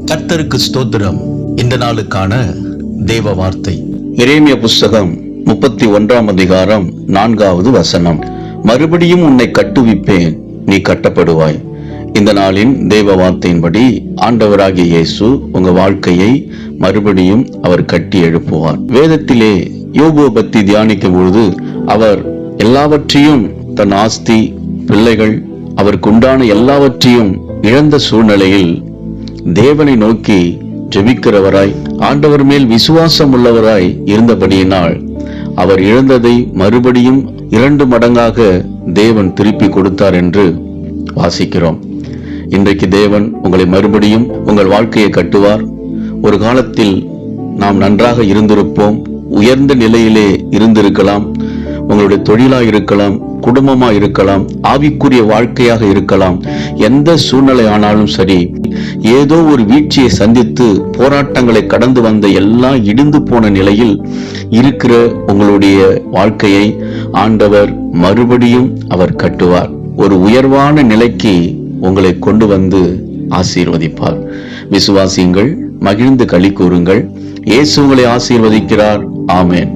கர்த்தருக்கு ஸ்தோத்திரம். இந்த நாளுக்கான தேவ வார்த்தை எரேமியா புஸ்தகம் 31 அதிகாரம் 4வது வசனம். மறுபடியும் உன்னை கட்டுவிப்பேன், நீ கட்டப்படுவாய். இந்த நாளின் தேவ வார்த்தையின்படி ஆண்டவராகிய இயேசு உங்க வாழ்க்கையை மறுபடியும் அவர் கட்டி எழுப்புவார். வேதத்திலே யோபுவை பற்றி தியானிக்கும் பொழுது அவர் எல்லாவற்றையும், தன் ஆஸ்தி, பிள்ளைகள், அவருக்கு உண்டான எல்லாவற்றையும் இழந்த சூழ்நிலையில் தேவனை நோக்கி ஜெபிக்கிறவராய், ஆண்டவர் மேல் விசுவாசம் உள்ளவராய் இருந்தபடியினால் அவர் இழந்ததை மறுபடியும் 2 மடங்காக தேவன் திருப்பி கொடுத்தார் என்று வாசிக்கிறோம். இன்றைக்கு தேவன் உங்களை மறுபடியும் உங்கள் வாழ்க்கையை கட்டுவார். ஒரு காலத்தில் நாம் நன்றாக இருந்திருப்போம், உயர்ந்த நிலையிலே இருந்திருக்கலாம். உங்களுடைய தொழிலா இருக்கலாம், குடும்பமா இருக்கலாம், ஆவிக்குரிய வாழ்க்கையாக இருக்கலாம். எந்த சூழ்நிலை ஆனாலும் சரி, ஏதோ ஒரு வீழ்ச்சியை சந்தித்து போராட்டங்களை கடந்து வந்த எல்லாம் இடிந்து போன நிலையில் இருக்கிற உங்களுடைய வாழ்க்கையை ஆண்டவர் மறுபடியும் அவர் கட்டுவார். ஒரு உயர்வான நிலைக்கு உங்களை கொண்டு வந்து ஆசீர்வதிப்பார். விசுவாசியுங்கள், மகிழ்ந்து களி கூறுங்கள். இயேசு உங்களை ஆசீர்வதிக்கிறார். ஆமென்.